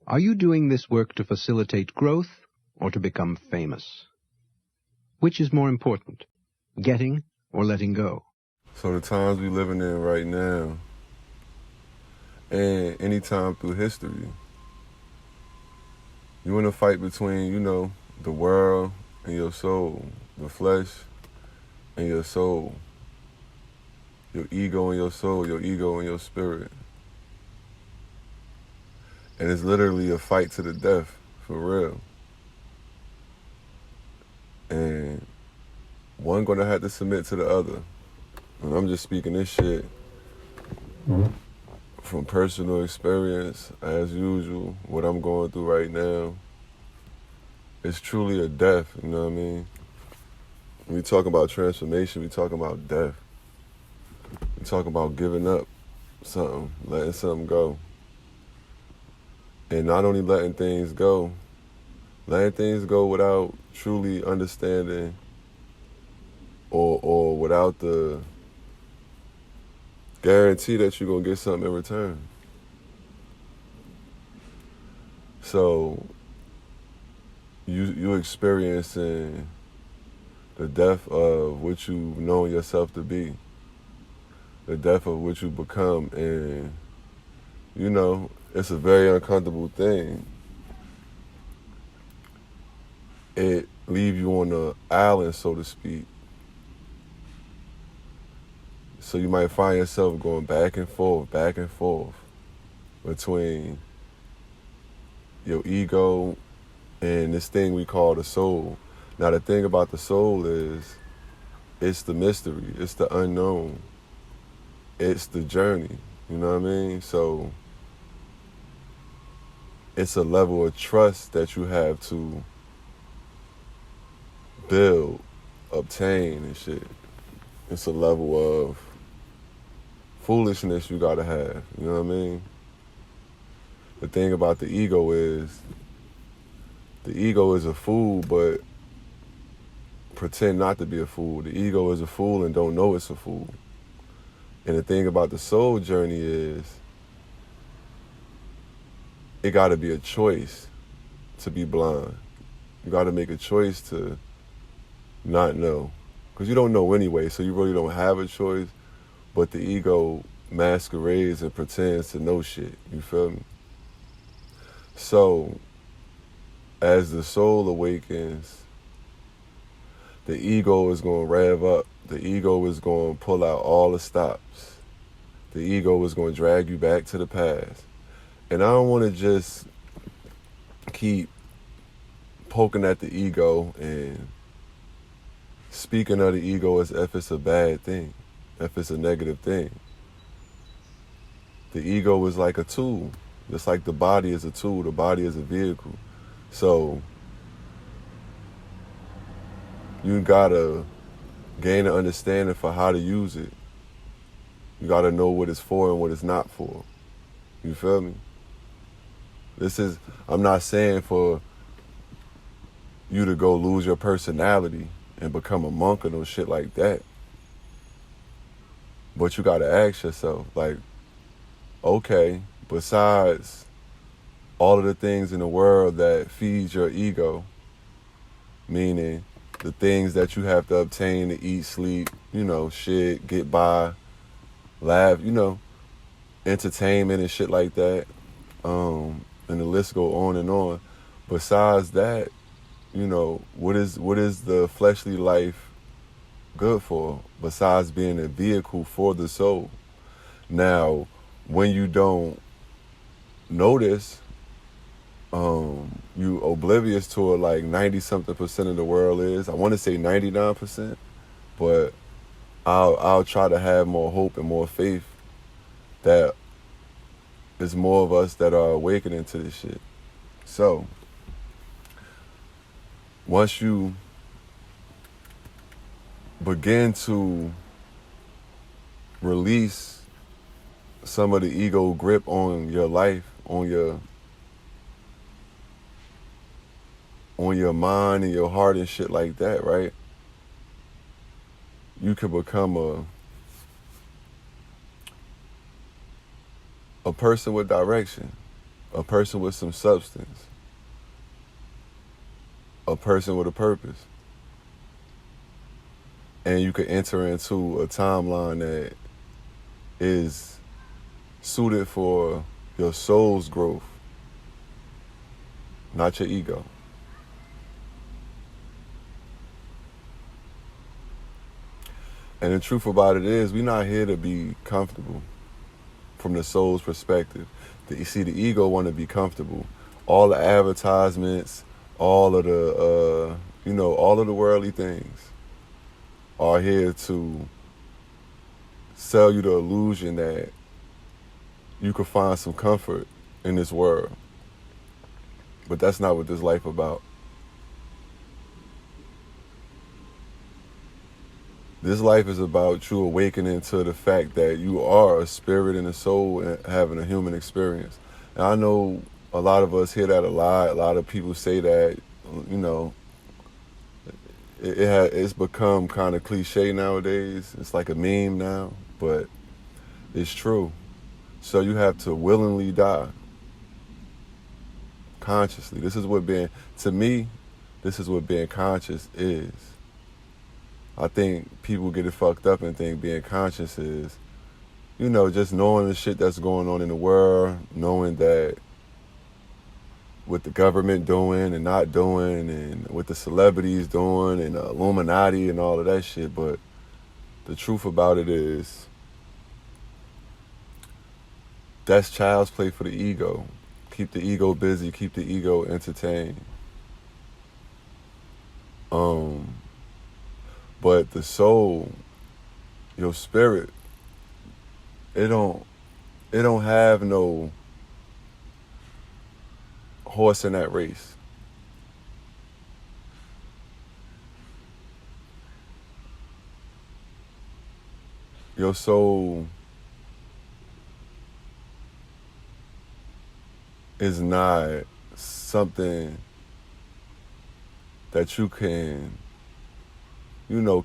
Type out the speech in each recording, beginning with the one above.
Are you doing this work to facilitate growth or to become famous? Which is more important, getting or letting go? So the times we living in right now, and any time through history, you in a fight between, the world and your soul, the flesh and your soul, your ego and your soul, your ego and your spirit. And it's literally a fight to the death, for real. And one gonna have to submit to the other. And I'm just speaking this shit from personal experience, as usual. What I'm going through right now, it's truly a death, you know what I mean? When we talk about transformation, we talk about death. We talk about giving up something, letting something go. And not only letting things go without truly understanding or without the guarantee that you're going to get something in return. So you experiencing the death of what you've known yourself to be, the death of what you become, and it's a very uncomfortable thing. It leaves you on the island, so to speak. So you might find yourself going back and forth between your ego and this thing we call the soul. Now the thing about the soul is, it's the mystery, it's the unknown, it's the journey, you know what I mean? So it's a level of trust that you have to build, obtain and shit. It's a level of foolishness you gotta have, you know what I mean? The thing about the ego is a fool, but pretend not to be a fool. The ego is a fool and don't know it's a fool. And the thing about the soul journey is, it gotta be a choice to be blind. You gotta make a choice to not know. Because you don't know anyway, so you really don't have a choice. But the ego masquerades and pretends to know shit. You feel me? So, as the soul awakens, the ego is going to rev up. The ego is going to pull out all the stops. The ego is going to drag you back to the past. And I don't want to just keep poking at the ego and speaking of the ego as if it's a bad thing, if it's a negative thing. The ego is like a tool. Just like the body is a tool, the body is a vehicle. So you gotta gain an understanding for how to use it. You gotta know what it's for and what it's not for. You feel me? I'm not saying for you to go lose your personality and become a monk or no shit like that. But you gotta ask yourself, like, okay, besides all of the things in the world that feeds your ego, meaning the things that you have to obtain to eat, sleep, shit, get by, laugh, entertainment and shit like that, and the list go on and on. Besides that, what is the fleshly life good for besides being a vehicle for the soul? Now, when you don't notice, you oblivious to it, like 90-something% of the world is. I want to say 99%, but I'll try to have more hope and more faith that there's more of us that are awakening to this shit. So, once you begin to release some of the ego grip on your life, on your mind and your heart and shit like that, right? You can become a person with direction. a person with some substance, a person with a purpose. And you could enter into a timeline that is suited for your soul's growth, not your ego. And the truth about it is, we're not here to be comfortable from the soul's perspective. You see, the ego want to be comfortable. All the advertisements, all of the, all of the worldly things are here to sell you the illusion that you could find some comfort in this world. But that's not what this life about. This life is about you awakening to the fact that you are a spirit and a soul and having a human experience. And I know a lot of us hear that a lot. A lot of people say that, it's become kind of cliche nowadays. It's like a meme now, but it's true. So you have to willingly die consciously. To me, this is what being conscious is. I think people get it fucked up and think being conscious is, just knowing the shit that's going on in the world, knowing that what the government doing and not doing and what the celebrities doing and the Illuminati and all of that shit. But the truth about it is that's child's play for the ego. Keep the ego busy, keep the ego entertained. But the soul, your spirit, it don't have no horse in that race. Your soul is not something that you can,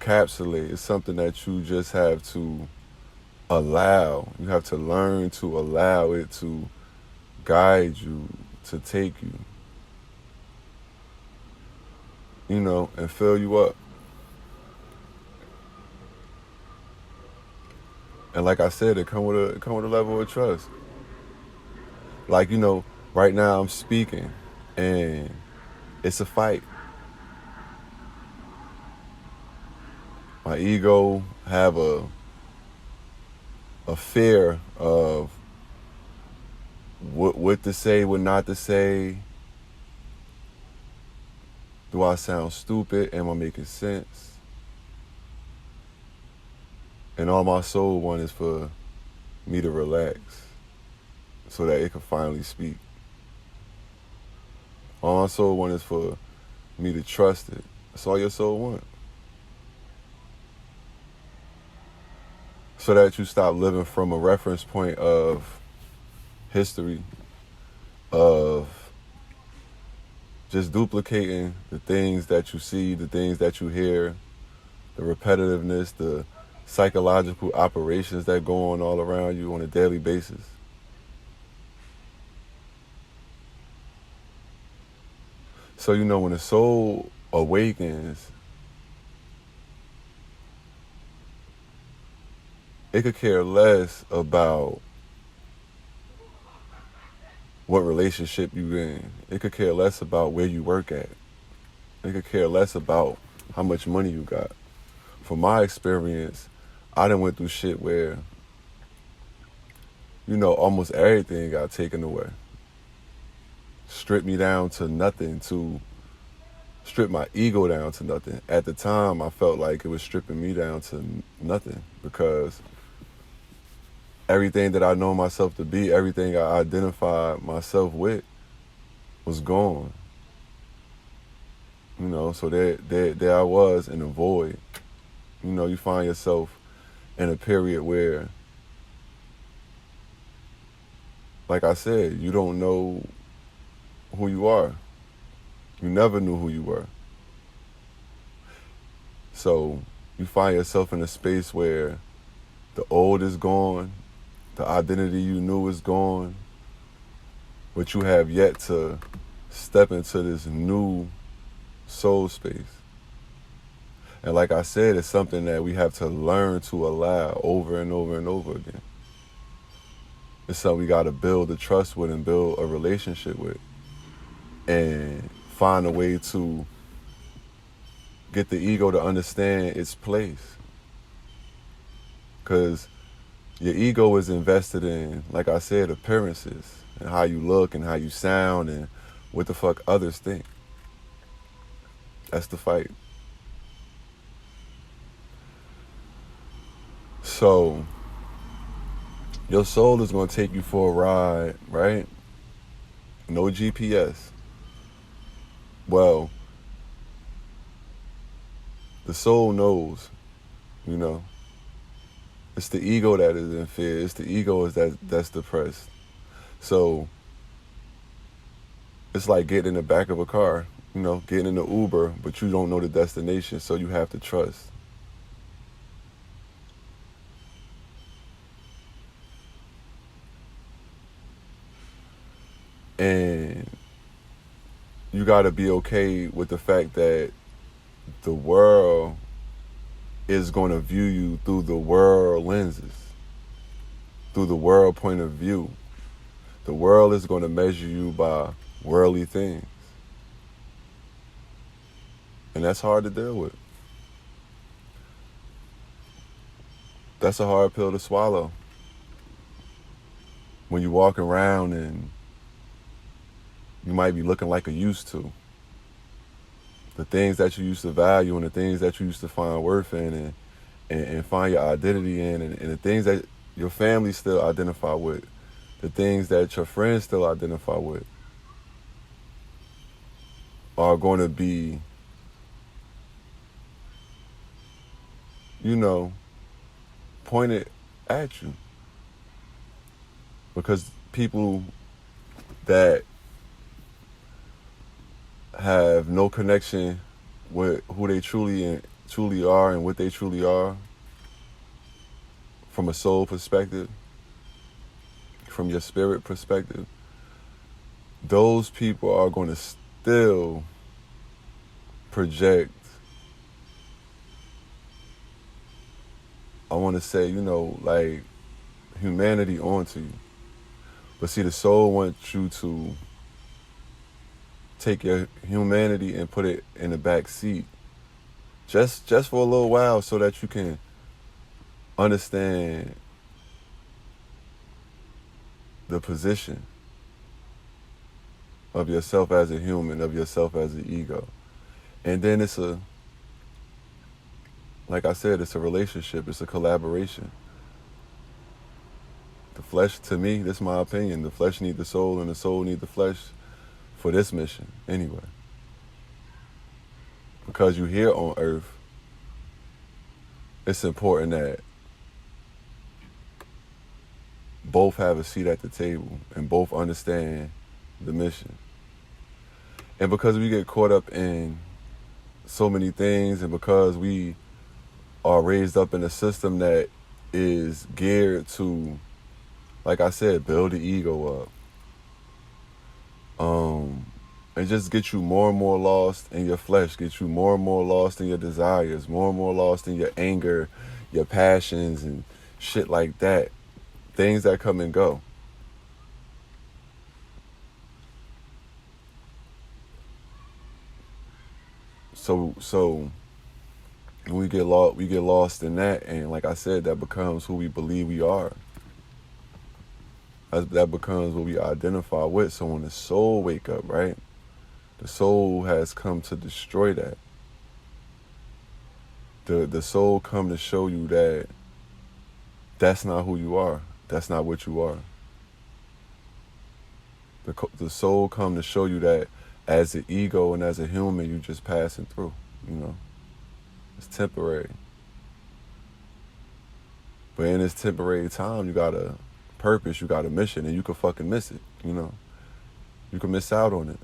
capsulate. It's something that you just have to allow. You have to learn to allow it to guide you, to take you, and fill you up. And like I said, it come with a level of trust. Like, right now I'm speaking and it's a fight. My ego have a fear of what to say, what not to say. Do I sound stupid? Am I making sense? And all my soul wants is for me to relax so that it can finally speak. All my soul wants is for me to trust it. That's all your soul wants. So that you stop living from a reference point of history, of just duplicating the things that you see, the things that you hear, the repetitiveness, the psychological operations that go on all around you on a daily basis. So, when the soul awakens, it could care less about what relationship you in. It could care less about where you work at. It could care less about how much money you got. From my experience, I done went through shit where, almost everything got taken away. Stripped me down to nothing, to strip my ego down to nothing. At the time, I felt like it was stripping me down to nothing because everything that I know myself to be, everything I identified myself with was gone. So there I was in a void. You find yourself in a period where, like I said, you don't know who you are. You never knew who you were. So you find yourself in a space where the old is gone, the identity you knew is gone, but you have yet to step into this new soul space. And like I said, it's something that we have to learn to allow over and over and over again. It's something we got to build a trust with and build a relationship with, and find a way to get the ego to understand its place. Because your ego is invested in, like I said, appearances and how you look and how you sound and what the fuck others think. That's the fight. So your soul is going to take you for a ride, right? No GPS. Well, the soul knows, you know. It's the ego that is in fear. It's the ego that's depressed. So it's like getting in the back of a car, you know, getting in the Uber, but you don't know the destination, so you have to trust. And you got to be okay with the fact that the world is going to view you through the world lenses, through the world point of view. The world is going to measure you by worldly things. And that's hard to deal with. That's a hard pill to swallow. When you walk around and you might be looking like you used to. The things that you used to value and the things that you used to find worth in and find your identity in, and the things that your family still identify with, the things that your friends still identify with, are going to be, you know, pointed at you. Because people that have no connection with who they truly are and what they truly are from a soul perspective, from your spirit perspective, those people are going to still project, I want to say, you know, like humanity onto you. But see, the soul wants you to take your humanity and put it in the back seat just for a little while, so that you can understand the position of yourself as a human, of yourself as an ego. And then it's like I said, it's a relationship, it's a collaboration. The flesh, to me, this is my opinion, the flesh need the soul and the soul need the flesh for this mission anyway. Because you're here on earth, it's important that both have a seat at the table and both understand the mission. And because we get caught up in so many things, and because we are raised up in a system that is geared to, like I said, build the ego up, and just get you more and more lost in your flesh, get you more and more lost in your desires, more and more lost in your anger, your passions, and shit like that. Things that come and go. So when we get lost in that, and like I said, that becomes who we believe we are. That becomes what we identify with. So when the soul wake up, right? The soul has come to destroy that. The soul come to show you that that's not who you are. That's not what you are. The soul come to show you that as an ego and as a human, you just passing through, you know. It's temporary. But in this temporary time, you got a purpose, you got a mission, and you can fucking miss it, you know. You can miss out on it.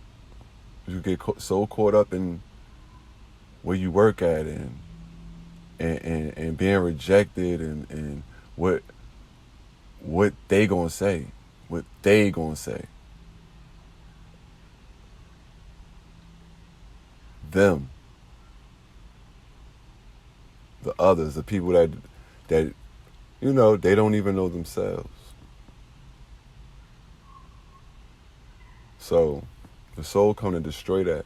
You get so caught up in where you work at and being rejected and what they gonna say, them, the others, the people that they don't even know themselves. So the soul come to destroy that.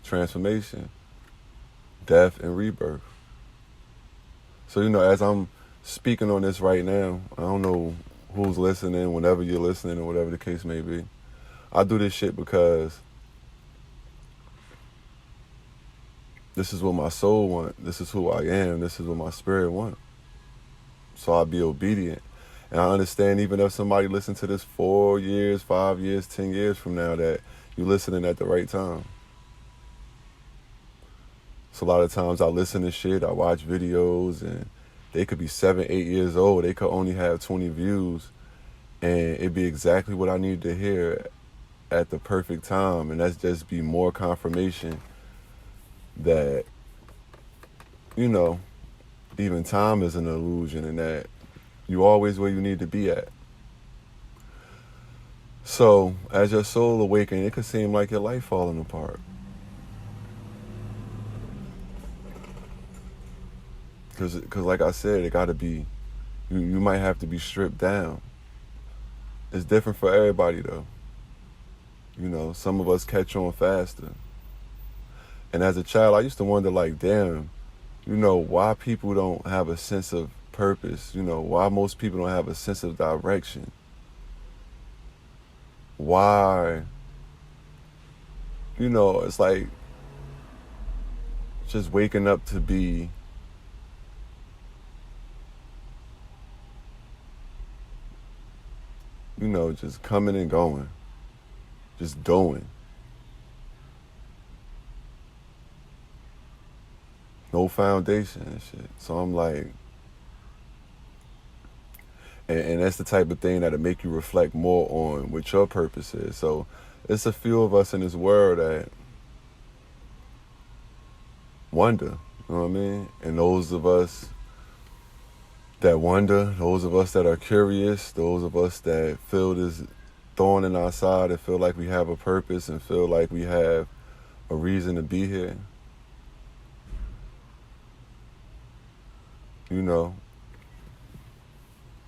Transformation, death, and rebirth. So, as I'm speaking on this right now, I don't know who's listening, whenever you're listening, or whatever the case may be. I do this shit because this is what my soul wants. This is who I am. This is what my spirit wants. So I'll be obedient. And I understand even if somebody listens to this 4 years, 5 years, 10 years from now, that you're listening at the right time. So a lot of times I listen to shit, I watch videos, and they could be 7, 8 years old. They could only have 20 views, and it'd be exactly what I need to hear at the perfect time. And that's just be more confirmation that, even time is an illusion, and that you're always where you need to be at. So as your soul awakens, it could seem like your life falling apart. Because like I said, it got to be, you might have to be stripped down. It's different for everybody, though. Some of us catch on faster. And as a child, I used to wonder, like, damn, why people don't have a sense of purpose. Why most people don't have a sense of direction. Why, it's like just waking up to be just coming and going, just doing. No foundation and shit. So I'm like, and that's the type of thing that'll make you reflect more on what your purpose is. So it's a few of us in this world that wonder, you know what I mean? And those of us that wonder, those of us that are curious, those of us that feel this thorn in our side and feel like we have a purpose and feel like we have a reason to be here.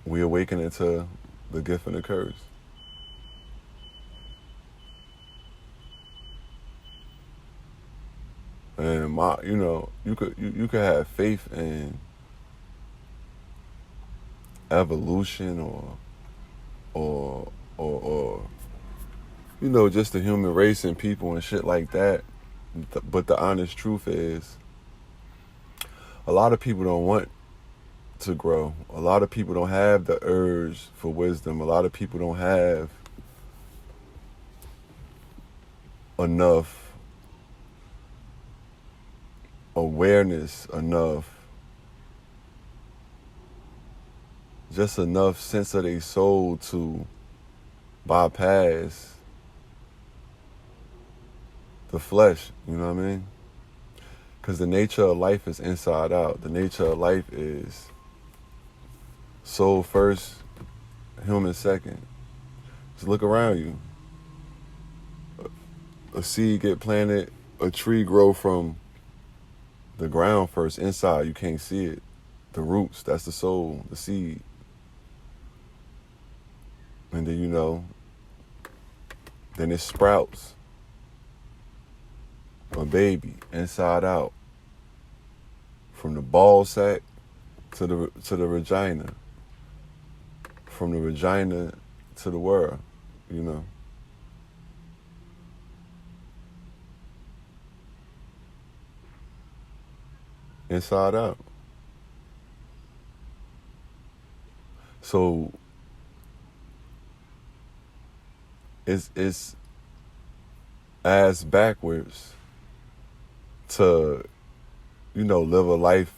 We awaken into the gift and the curse. And you could have faith in evolution or just the human race and people and shit like that. But the honest truth is, a lot of people don't want to grow. A lot of people don't have the urge for wisdom. A lot of people don't have enough awareness, just enough sense of their soul to bypass the flesh, you know what I mean? Because the nature of life is inside out. The nature of life is soul first, human second. Just look around you. A seed get planted, a tree grow from the ground first. Inside, you can't see it. The roots, that's the soul, the seed. And then, then it sprouts. A baby, inside out. From the ball sack to the vagina. From the vagina to the world, Inside out. So it's ass backwards to, live a life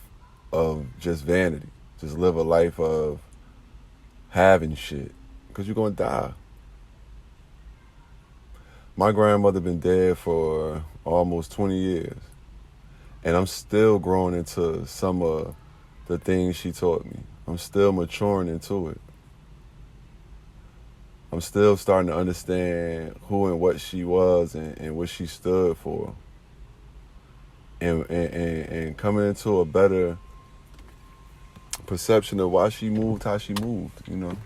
of just vanity. Just live a life of having shit, because you're going to die. My grandmother been dead for almost 20 years, and I'm still growing into some of the things she taught me. I'm still maturing into it. I'm still starting to understand who and what she was and what she stood for. and coming into a better perception of why she moved how she moved, you know.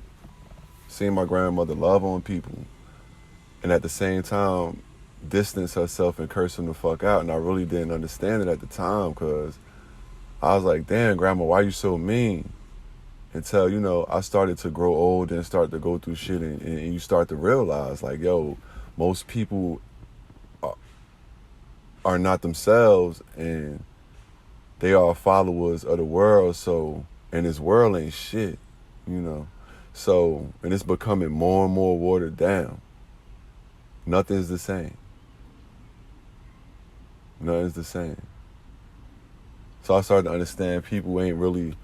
Seeing my grandmother love on people and at the same time distance herself and curse them the fuck out. And I really didn't understand it at the time because I was like, damn, grandma, why you so mean? Until, you know, I started to grow old and start to go through shit and you start to realize, like, yo, most people are not themselves and they are followers of the world. So, and this world ain't shit, you know. So, and it's becoming more and more watered down. Nothing's the same. Nothing's the same. So I started to understand people ain't really,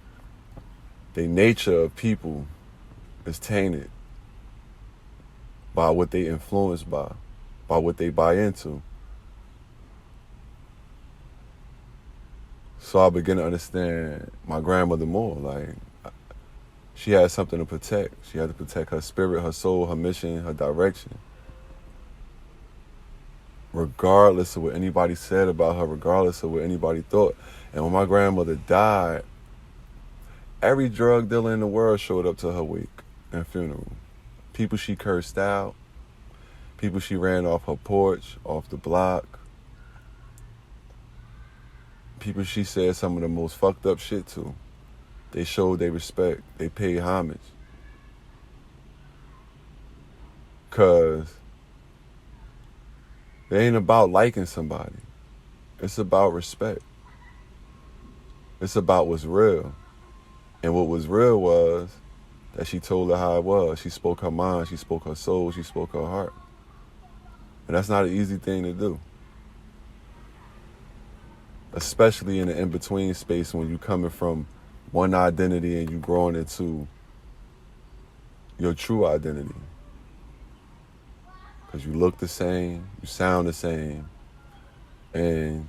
the nature of people is tainted by what they influenced by what they buy into. So I began to understand my grandmother more. Like, she had something to protect. She had to protect her spirit, her soul, her mission, her direction. Regardless of what anybody said about her, regardless of what anybody thought. And when my grandmother died, every drug dealer in the world showed up to her wake and funeral. People she cursed out, people she ran off her porch, off the block, people she said some of the most fucked up shit to. They showed their respect. They paid homage. Because it ain't about liking somebody. It's about respect. It's about what's real. And what was real was that she told her how it was. She spoke her mind. She spoke her soul. She spoke her heart. And that's not an easy thing to do. Especially in the in-between space when you coming from one identity and you growing into your true identity. Because you look the same, you sound the same, and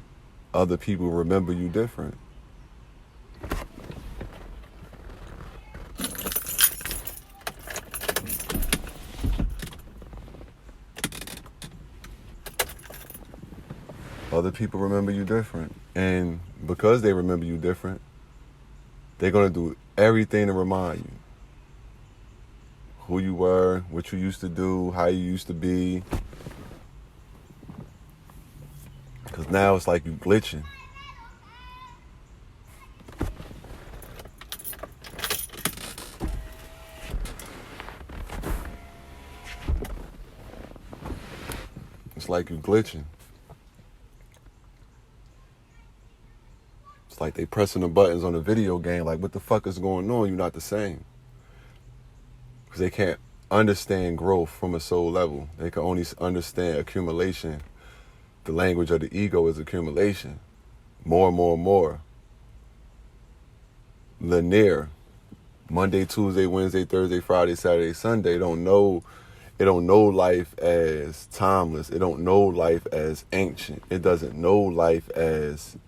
other people remember you different. Other people remember you different. And because they remember you different, they're going to do everything to remind you who you were, what you used to do, how you used to be. Because now it's like you glitching. It's like you glitching. It's like they pressing the buttons on a video game. Like, what the fuck is going on? You're not the same. Because they can't understand growth from a soul level. They can only understand accumulation. The language of the ego is accumulation. More and more and more. Linear. Monday, Tuesday, Wednesday, Thursday, Friday, Saturday, Sunday. It don't know life as timeless. It don't know life as ancient. It doesn't know life as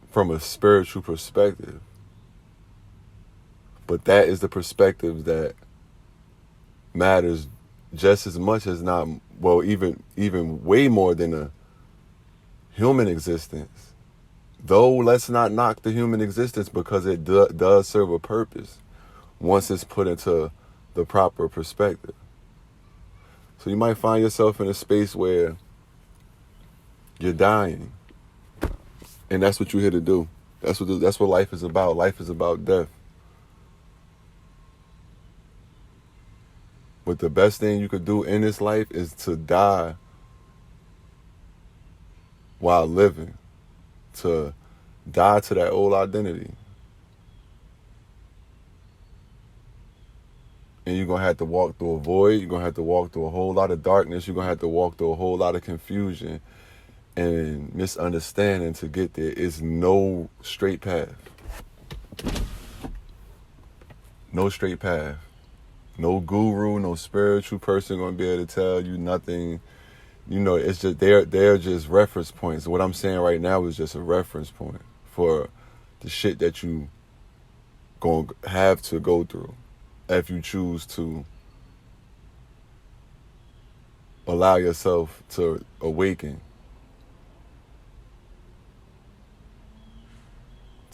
from a spiritual perspective. But that is the perspective that matters just as much as not, well, even way more than a human existence. Though let's not knock the human existence because it does serve a purpose once it's put into the proper perspective. So you might find yourself in a space where you're dying. And that's what you're here to do. That's what life is about. Life is about death. But the best thing you could do in this life is to die while living. To die to that old identity. And you're going to have to walk through a void. You're going to have to walk through a whole lot of darkness. You're going to have to walk through a whole lot of confusion and misunderstanding to get there. It's no straight path. No straight path. No guru, no spiritual person going to be able to tell you nothing. You know, it's just, they're just reference points. What I'm saying right now is just a reference point for the shit that you going to have to go through if you choose to allow yourself to awaken.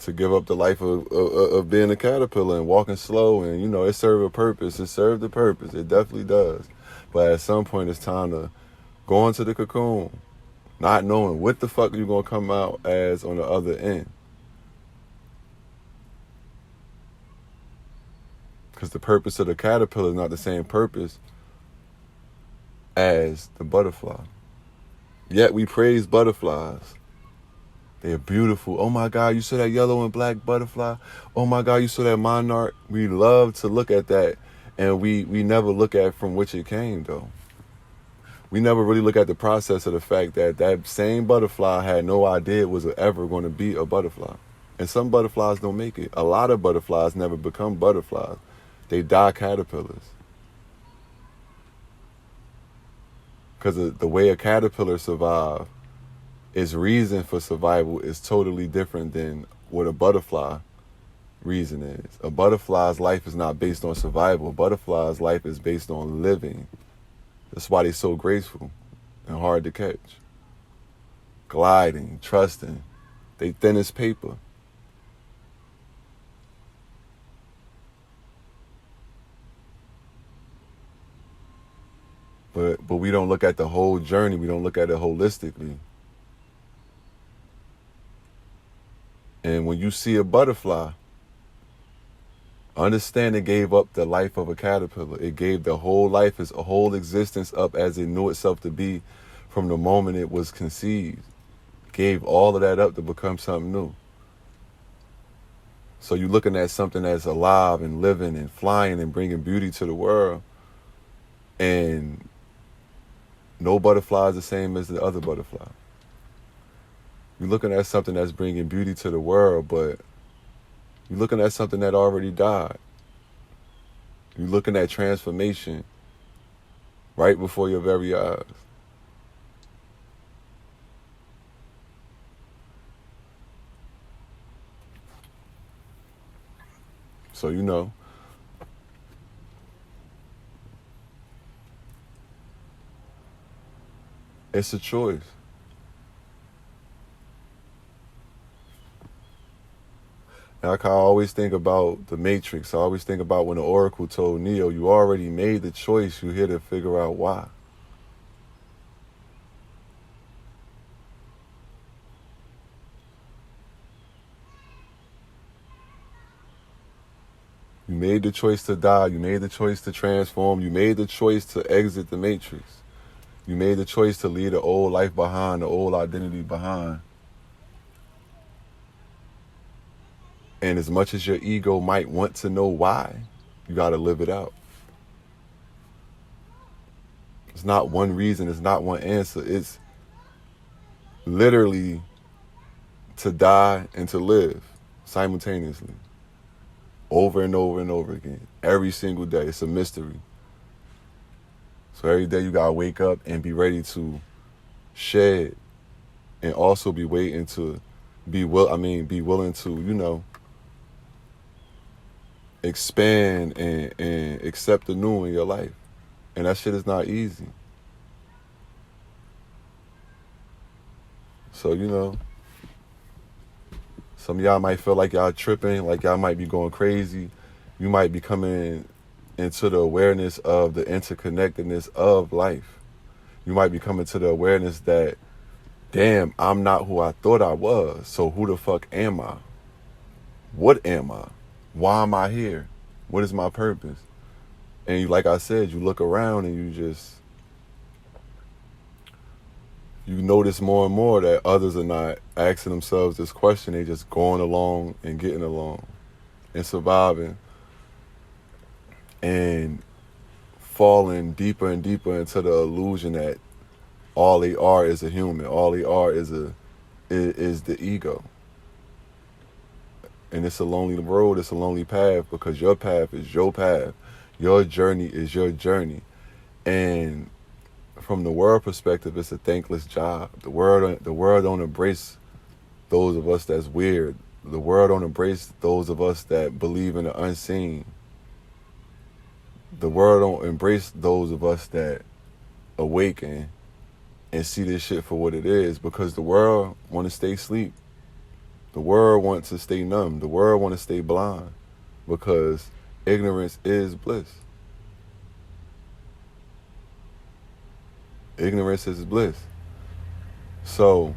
to give up the life of being a caterpillar and walking slow, and it served a purpose. It served a purpose. It definitely does. But at some point, it's time to go into the cocoon, not knowing what the fuck you're gonna come out as on the other end. Because the purpose of the caterpillar is not the same purpose as the butterfly. Yet we praise butterflies. They're beautiful. Oh my God, you saw that yellow and black butterfly? Oh my God, you saw that monarch? We love to look at that, and we never look at from which it came, though. We never really look at the process of the fact that that same butterfly had no idea it was ever going to be a butterfly. And some butterflies don't make it. A lot of butterflies never become butterflies. They die caterpillars. Because the way a caterpillar survives, its reason for survival is totally different than what a butterfly reason is. A butterfly's life is not based on survival. A butterfly's life is based on living. That's why they're so graceful and hard to catch. Gliding, trusting. They thin as paper. But we don't look at the whole journey. We don't look at it holistically. And when you see a butterfly, understand it gave up the life of a caterpillar. It gave the whole life, its whole existence up as it knew itself to be from the moment it was conceived. Gave all of that up to become something new. So you're looking at something that's alive and living and flying and bringing beauty to the world. And no butterfly is the same as the other butterfly. You're looking at something that's bringing beauty to the world, but you're looking at something that already died. You're looking at transformation right before your very eyes. So it's a choice. Like I always think about the Matrix. I always think about when the Oracle told Neo, you already made the choice. You're here to figure out why. You made the choice to die. You made the choice to transform. You made the choice to exit the Matrix. You made the choice to leave the old life behind, the old identity behind. And as much as your ego might want to know why, you got to live it out. It's not one reason. It's not one answer. It's literally to die and to live simultaneously. Over and over and over again. Every single day. It's a mystery. So every day you got to wake up and be ready to shed, and also be waiting to be willing to, expand and accept the new in your life. And that shit is not easy. So, some of y'all might feel like y'all tripping, like y'all might be going crazy. You might be coming into the awareness of the interconnectedness of life. You might be coming to the awareness that, damn, I'm not who I thought I was. So who the fuck am I? What am I? Why am I here? What is my purpose? And like I said, you look around and you notice more and more that others are not asking themselves this question. They just going along and getting along and surviving and falling deeper and deeper into the illusion that all they are is a human. All they are is the ego. And it's a lonely road, it's a lonely path, because your path is your path. Your journey is your journey. And from the world perspective, it's a thankless job. The world don't embrace those of us that's weird. The world don't embrace those of us that believe in the unseen. The world don't embrace those of us that awaken and see this shit for what it is, because the world want to stay asleep. The world wants to stay numb. The world wants to stay blind because ignorance is bliss. Ignorance is bliss. So,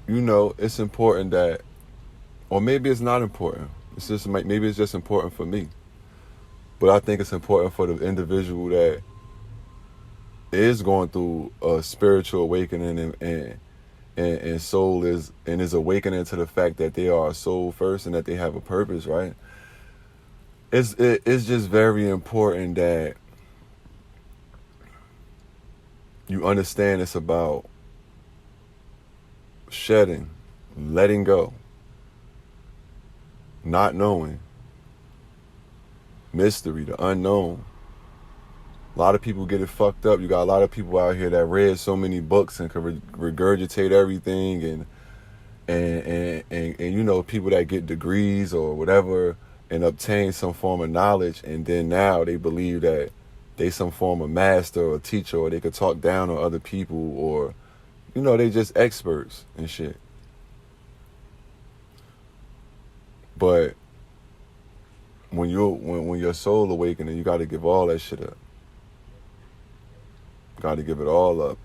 it's important that, or maybe it's not important. Maybe it's just important for me. But I think it's important for the individual that is going through a spiritual awakening and soul is awakening to the fact that they are a soul first and that they have a purpose, right? It's just very important that you understand it's about shedding, letting go, not knowing, mystery, the unknown. A lot of people get it fucked up. You got a lot of people out here that read so many books and can regurgitate everything, and people that get degrees or whatever and obtain some form of knowledge, and then now they believe that they some form of master or teacher, or they could talk down on other people, or they just experts and shit. But when your soul awakening, you got to give all that shit up. Got to give it all up.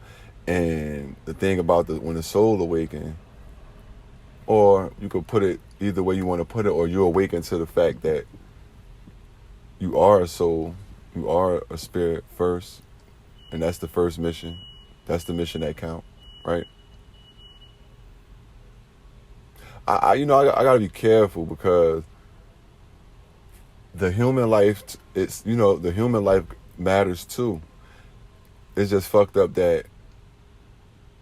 And the thing about when the soul awaken, or you could put it either way you want to put it, or you awaken to the fact that you are a soul, you are a spirit first, and that's the first mission. That's the mission that count, right? I gotta be careful because the human life, the human life matters too. It's just fucked up that,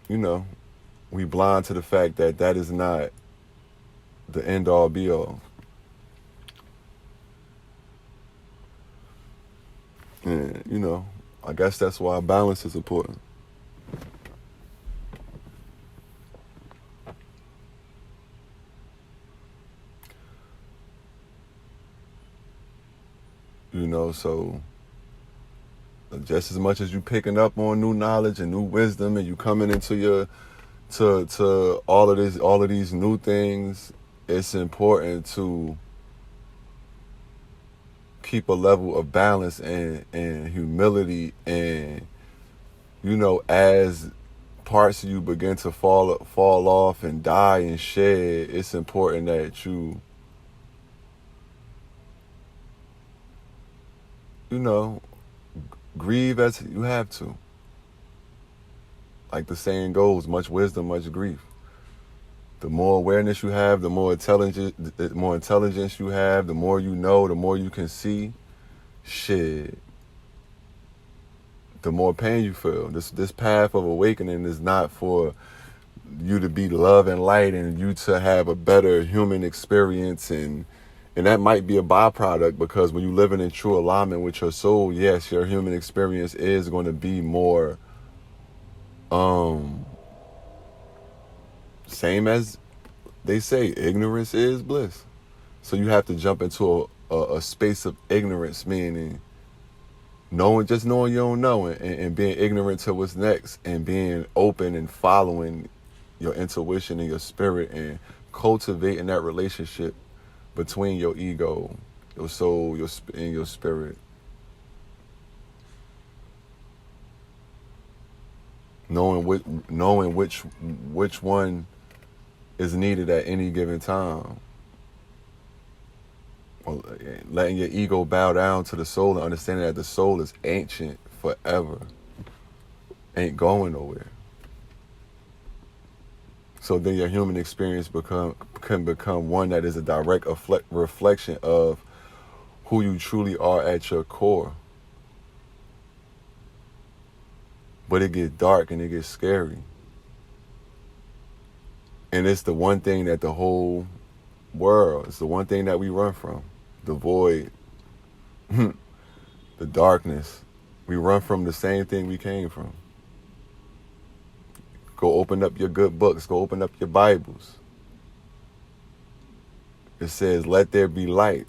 we blind to the fact that that is not the end all be all. And, I guess that's why balance is important. So just as much as you picking up on new knowledge and new wisdom, and you coming into your to all of these new things, it's important to keep a level of balance and humility, and as parts of you begin to fall off and die and shed, it's important that you grieve as you have to. Like the saying goes, much wisdom, much grief. The more awareness you have, the more intelligence you have, the more you know, the more you can see. Shit. The more pain you feel. This path of awakening is not for you to be love and light and you to have a better human experience, and that might be a byproduct, because when you're living in true alignment with your soul, yes, your human experience is going to be more same as they say, ignorance is bliss. So you have to jump into a space of ignorance, meaning knowing you don't know, and being ignorant to what's next, and being open and following your intuition and your spirit, and cultivating that relationship between your ego, your soul, and your spirit. Knowing which one is needed at any given time. Or letting your ego bow down to the soul, and understanding that the soul is ancient forever. Ain't going nowhere. So then your human experience can become one that is a direct reflection of who you truly are at your core. But it gets dark and it gets scary. And it's the one thing that the whole world, it's the one thing that we run from. The void, the darkness. We run from the same thing we came from. Go open up your good books. Go open up your Bibles. It says, let there be light.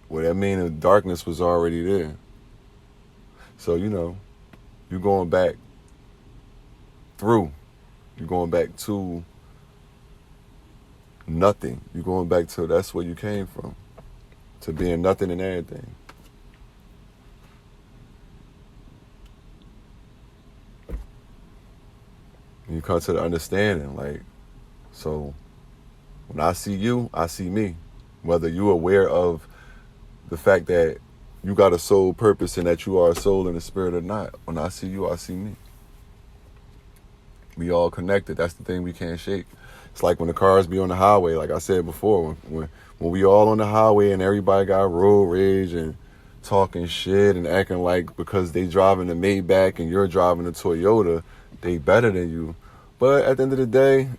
Well, that means the darkness was already there. So, you're going back through. You're going back to nothing. You're going back to that's where you came from. To being nothing and everything. You come to the understanding, like, so when I see you, I see me. Whether you're aware of the fact that you got a soul purpose and that you are a soul and a spirit or not, when I see you, I see me. We all connected. That's the thing we can't shake. It's like when the cars be on the highway, like I said before, when we all on the highway and everybody got road rage and talking shit and acting like because they driving a Maybach and you're driving a Toyota, they better than you. But at the end of the day,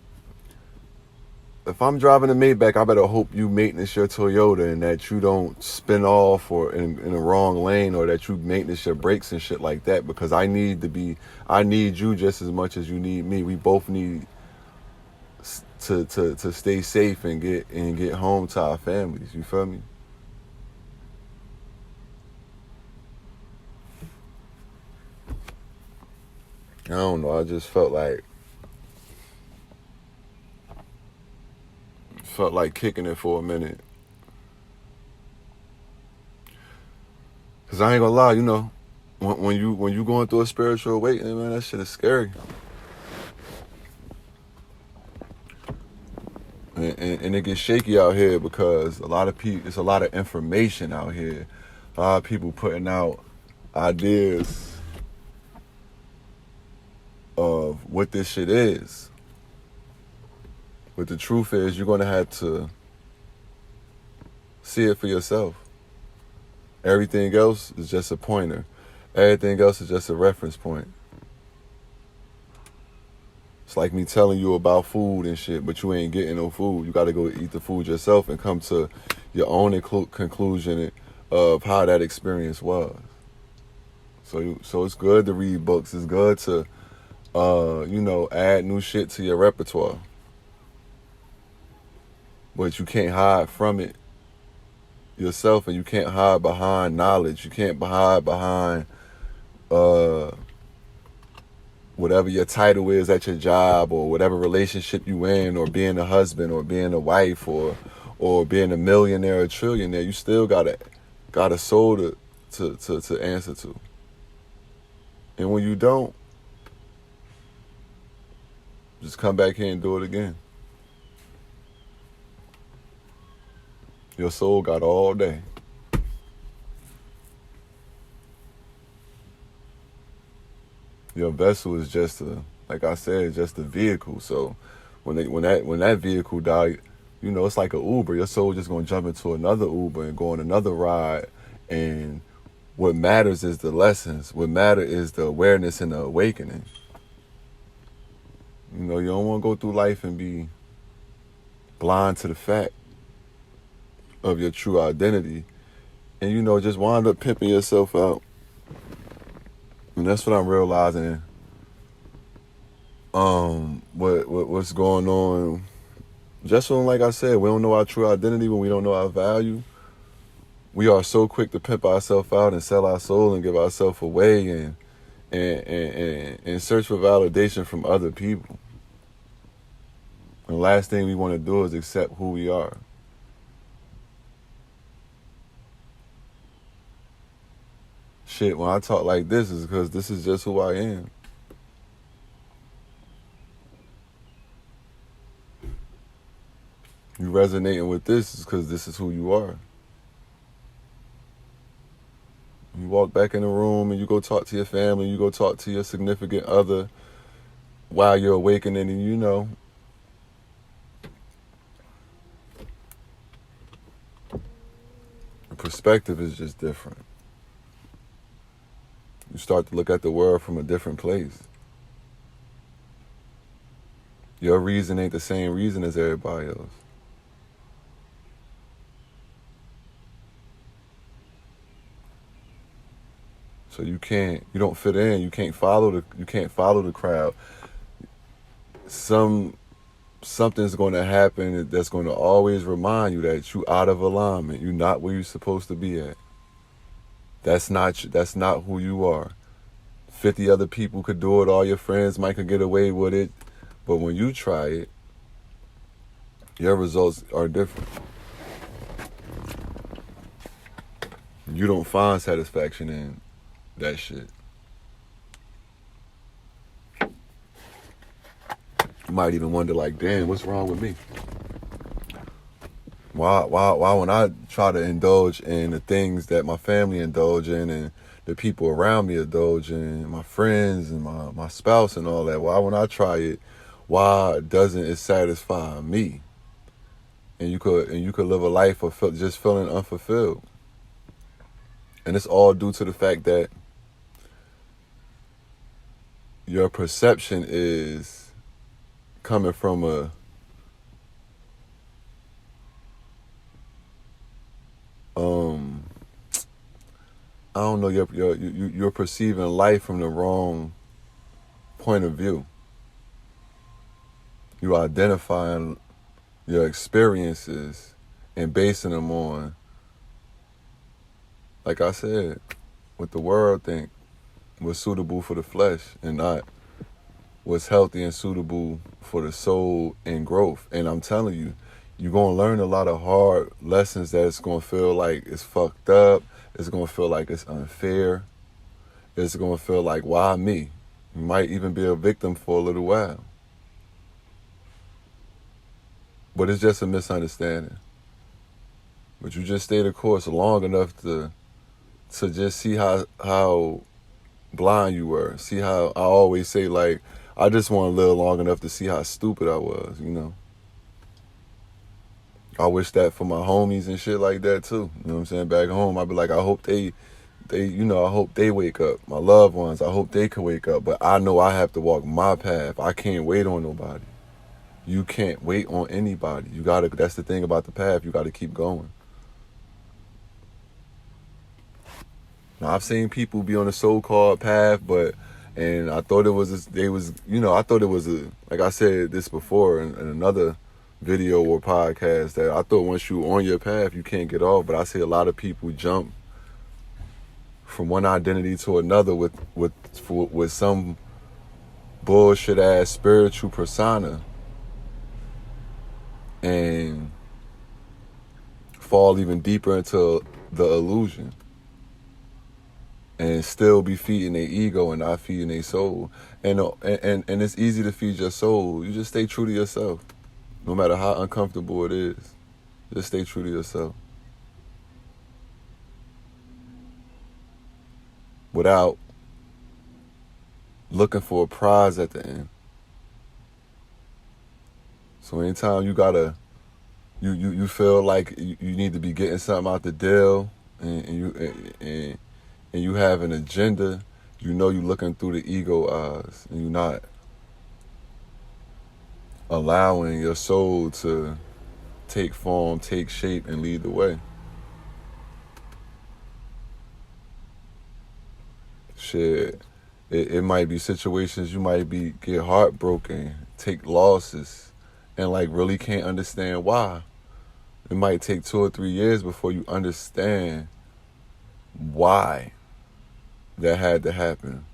if I'm driving a Maybach, I better hope you maintenance your Toyota and that you don't spin off or in the wrong lane, or that you maintenance your brakes and shit like that, because I need you just as much as you need me. We both need to stay safe and get home to our families. You feel me? I don't know. I just felt like kicking it for a minute. Cause I ain't gonna lie, you know, when you going through a spiritual awakening, man, that shit is scary. And it gets shaky out here because a lot of people, it's a lot of information out here. A lot of people putting out ideas of what this shit is. But the truth is, you're going to have to see it for yourself. Everything else is just a pointer. Everything else is just a reference point. It's like me telling you about food and shit, but you ain't getting no food. You got to go eat the food yourself and come to your own conclusion of how that experience was. So it's good to read books. It's good to, add new shit to your repertoire. But you can't hide from it yourself, and you can't hide behind knowledge. You can't hide behind whatever your title is at your job, or whatever relationship you in, or being a husband, or being a wife, or being a millionaire or trillionaire. You still got a soul to answer to. And when you don't, just come back here and do it again. Your soul got all day. Your vessel is just like I said, just a vehicle. So when that vehicle die, you know, it's like an Uber. Your soul just gonna jump into another Uber and go on another ride. And what matters is the lessons. What matters is the awareness and the awakening. You know, you don't want to go through life and be blind to the fact of your true identity, and you know, just wind up pimping yourself out. And that's what I'm realizing. What's going on? Just when, like I said, we don't know our true identity, when we don't know our value, we are so quick to pimp ourselves out and sell our soul and give ourselves away and search for validation from other people. And the last thing we want to do is accept who we are. Shit, when I talk like this, is because this is just who I am. You resonating with this is because this is who you are. You walk back in the room and you go talk to your family, you go talk to your significant other while you're awakening, and you know, the perspective is just different. You start to look at the world from a different place. Your reason ain't the same reason as everybody else. So you don't fit in. You can't follow the crowd. Something's going to happen that's going to always remind you that you out of alignment. You're not where you're supposed to be at. That's not who you are. 50 other people could do it. All your friends might could get away with it. But when you try it, your results are different. You don't find satisfaction in that shit. You might even wonder, like, damn, what's wrong with me? Why when I try to indulge in the things that my family indulge in and the people around me indulge in, my friends and my spouse and all that, why when I try it, why doesn't it satisfy me? And you could live a life of just feeling unfulfilled. And it's all due to the fact that your perception is coming from I don't know, you're perceiving life from the wrong point of view. You're identifying your experiences and basing them on, like I said, what the world think was suitable for the flesh and not what's healthy and suitable for the soul and growth. And I'm telling you, you're going to learn a lot of hard lessons that it's going to feel like it's fucked up. It's going to feel like it's unfair. It's going to feel like, why me? You might even be a victim for a little while. But it's just a misunderstanding. But you just stay the course long enough to just see how blind you were. See how I always say, like, I just want to live long enough to see how stupid I was, you know. I wish that for my homies and shit like that too. You know what I'm saying? Back home, I'd be like, I hope they I hope they wake up. My loved ones, I hope they can wake up. But I know I have to walk my path. I can't wait on nobody. You can't wait on anybody. That's the thing about the path. You gotta keep going. Now, I've seen people be on a so-called path, and I thought it was, like I said this before in another video or podcast, that I thought once you on your path, you can't get off. But I see a lot of people jump from one identity to another with some bullshit ass spiritual persona and fall even deeper into the illusion. And still be feeding their ego and not feeding their soul. And it's easy to feed your soul. You just stay true to yourself. No matter how uncomfortable it is. Just stay true to yourself. Without looking for a prize at the end. So anytime you feel like you need to be getting something out the deal and you have an agenda, you know you're looking through the ego eyes and you're not allowing your soul to take form, take shape, and lead the way. Shit, it might be situations you might get heartbroken, take losses, and like really can't understand why. It might take 2 or 3 years before you understand why that had to happen.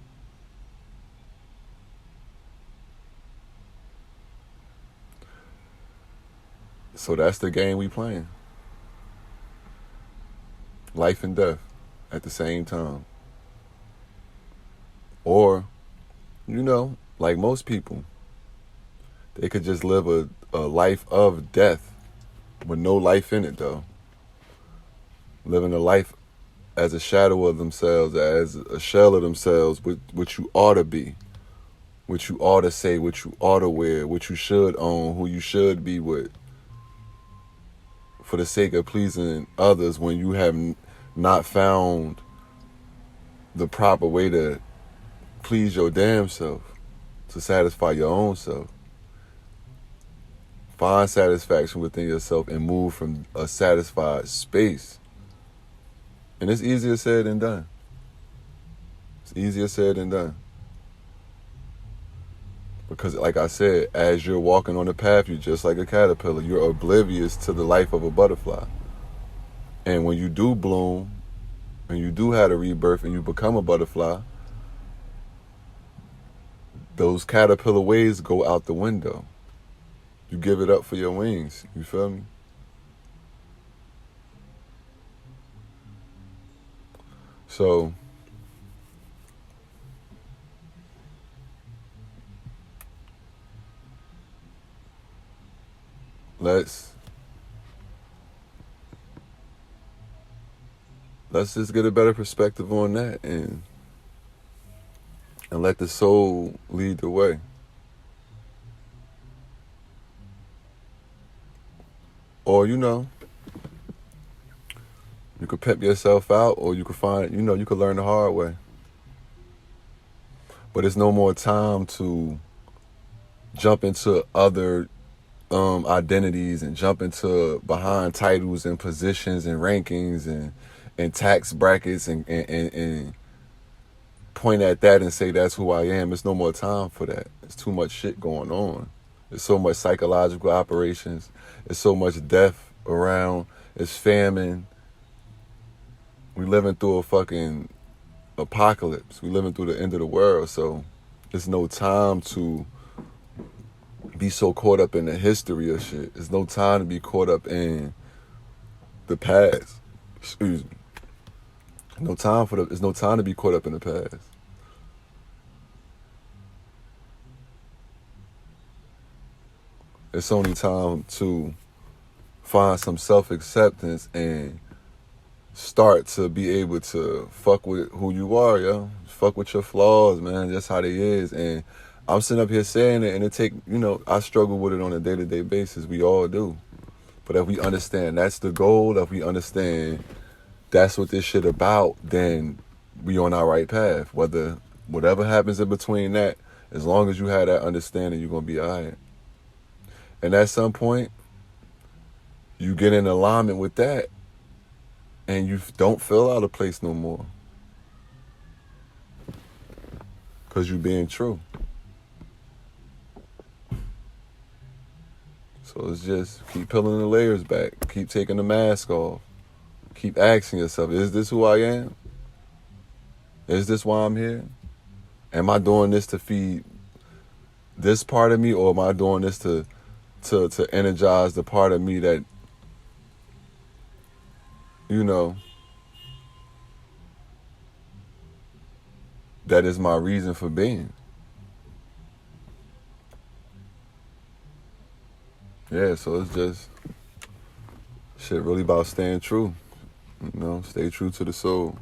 So that's the game we playing. Life and death at the same time. Or, like most people, they could just live a life of death with no life in it, though. Living a life as a shadow of themselves, as a shell of themselves, what you ought to be, what you ought to say, what you ought to wear, what you should own, who you should be with, for the sake of pleasing others when you have not found the proper way to please your damn self, to satisfy your own self. Find satisfaction within yourself and move from a satisfied space. And it's easier said than done. It's easier said than done. Because like I said, as you're walking on the path, you're just like a caterpillar. You're oblivious to the life of a butterfly. And when you do bloom, and you do have a rebirth and you become a butterfly, those caterpillar ways go out the window. You give it up for your wings. You feel me? So let's just get a better perspective on that and let the soul lead the way. Or, you could pimp yourself out, or you could find, you could learn the hard way. But it's no more time to jump into other identities and jump into behind titles and positions and rankings and tax brackets and point at that and say that's who I am. It's no more time for that. There's too much shit going on. There's so much psychological operations. There's so much death around. It's famine. We living through a fucking apocalypse. We living through the end of the world. So there's no time to be so caught up in the history of shit. There's no time to be caught up in the past. Excuse me. There's no time to be caught up in the past. It's only time to find some self-acceptance and start to be able to fuck with who you are, yo. Fuck with your flaws, man. That's how they is. And I'm sitting up here saying it, and it take, I struggle with it on a day-to-day basis. We all do. But if we understand that's the goal, if we understand that's what this shit about, then we on our right path. Whatever happens in between that, as long as you have that understanding, you're going to be all right. And at some point, you get in alignment with that, and you don't feel out of place no more. Because you're being true. So it's just keep peeling the layers back. Keep taking the mask off. Keep asking yourself, is this who I am? Is this why I'm here? Am I doing this to feed this part of me, or am I doing this to energize the part of me that, that is my reason for being? Yeah, so it's just shit really about staying true. Stay true to the soul.